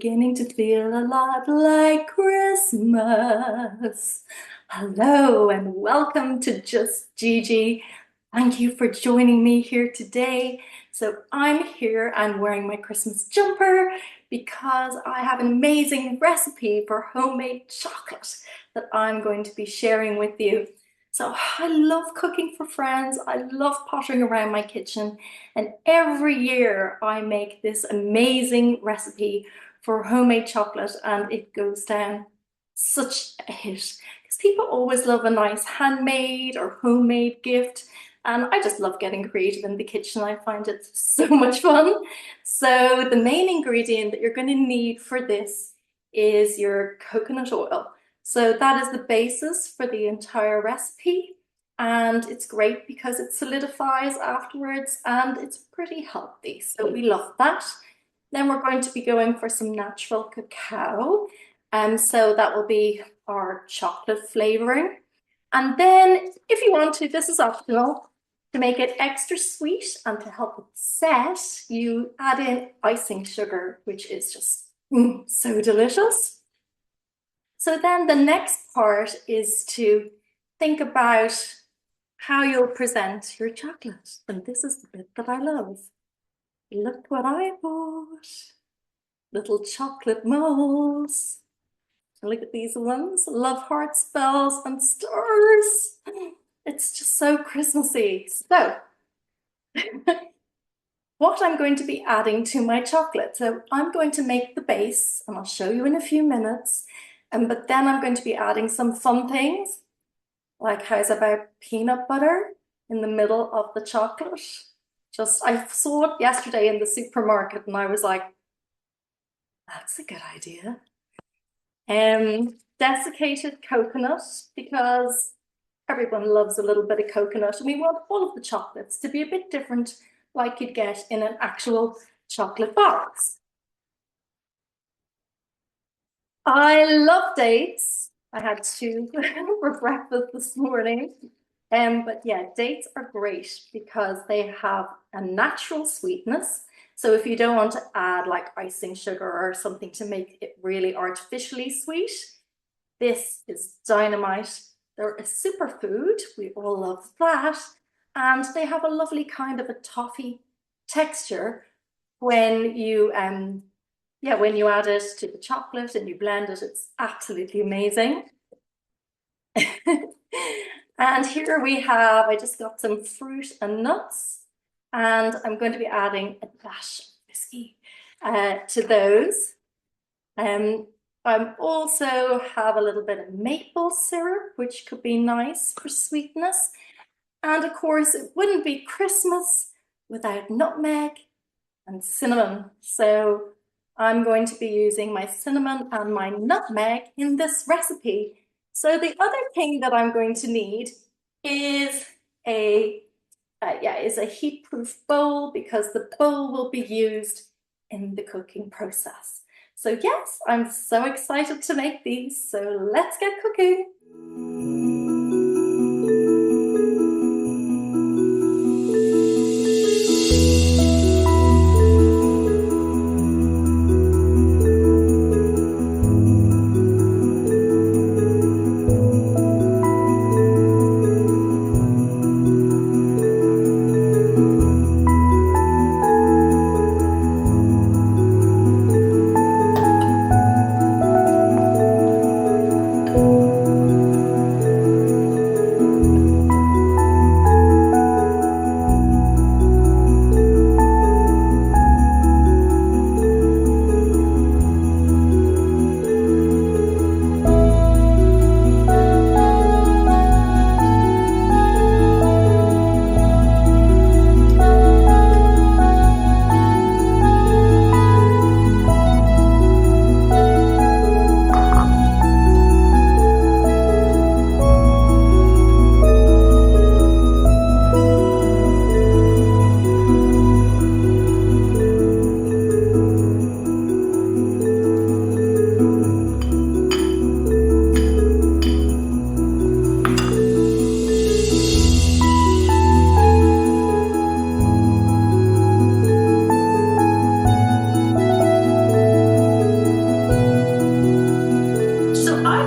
beginning to feel a lot like Christmas. Hello and welcome to Just Gigi. Thank you for joining me here today. So I'm wearing my Christmas jumper because I have an amazing recipe for homemade chocolate that I'm going to be sharing with you. So I love cooking for friends. I love pottering around my kitchen, and every year I make this amazing recipe for homemade chocolate, and it goes down such a hit because people always love a nice handmade or homemade gift. And I just love getting creative in the kitchen. I find it so much fun. So the main ingredient that you're going to need for this is your coconut oil. So that is the basis for the entire recipe, and it's great because it solidifies afterwards and it's pretty healthy. So we love that. Then we're going to be going for some natural cacao. And so that will be our chocolate flavoring. And then if you want to, this is optional, to make it extra sweet and to help it set, you add in icing sugar, which is just so delicious. So then the next part is to think about how you'll present your chocolate. And this is the bit that I love. Look what I bought. Little chocolate molds. Look at these ones. Love hearts, bells, and stars. It's just so Christmassy. So what I'm going to be adding to my chocolate. So I'm going to make the base, and I'll show you in a few minutes. But then I'm going to be adding some fun things, like how's about peanut butter in the middle of the chocolate? I saw it yesterday in the supermarket and I was like, that's a good idea. Desiccated coconut, because everyone loves a little bit of coconut, and we want all of the chocolates to be a bit different, like you'd get in an actual chocolate box. I love dates. I had two for breakfast this morning. But yeah, dates are great because they have a natural sweetness. So if you don't want to add like icing sugar or something to make it really artificially sweet, this is dynamite. They're a superfood. We all love that. And they have a lovely kind of a toffee texture when you when you add it to the chocolate and you blend it. It's absolutely amazing. And here we have, I just got some fruit and nuts, and I'm going to be adding a dash of whiskey to those. I also have a little bit of maple syrup, which could be nice for sweetness. And of course, it wouldn't be Christmas without nutmeg and cinnamon. So I'm going to be using my cinnamon and my nutmeg in this recipe. So the other thing that I'm going to need is a heat-proof bowl, because the bowl will be used in the cooking process. So yes, I'm so excited to make these. So let's get cooking.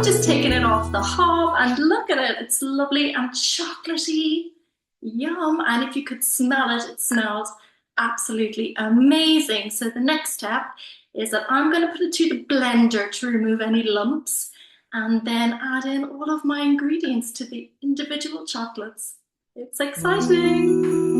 just taken it off the hob and look at it. It's lovely and chocolatey. Yum. And if you could smell it, it smells absolutely amazing. So the next step is that I'm going to put it through the blender to remove any lumps and then add in all of my ingredients to the individual chocolates. It's exciting.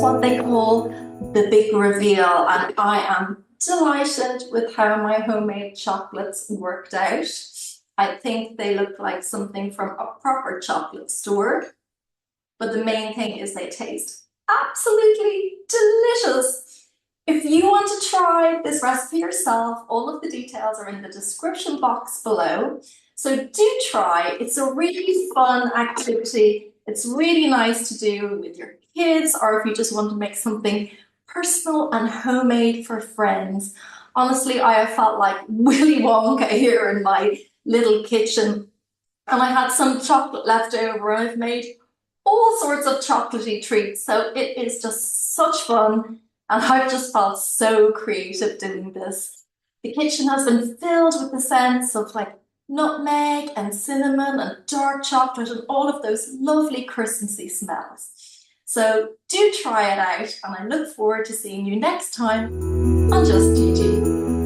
What they call the big reveal, and I am delighted with how my homemade chocolates worked out. I think they look like something from a proper chocolate store, but the main thing is they taste absolutely delicious. If you want to try this recipe yourself, all of the details are in the description box below, so do try. It's a really fun activity. It's really nice to do with your kids, or if you just want to make something personal and homemade for friends. Honestly, I have felt like Willy Wonka here in my little kitchen, and I had some chocolate left over and I've made all sorts of chocolatey treats. So it is just such fun, and I've just felt so creative doing this. The kitchen has been filled with the scents of like nutmeg and cinnamon and dark chocolate and all of those lovely Christmassy smells. So do try it out, and I look forward to seeing you next time on Just Gigi.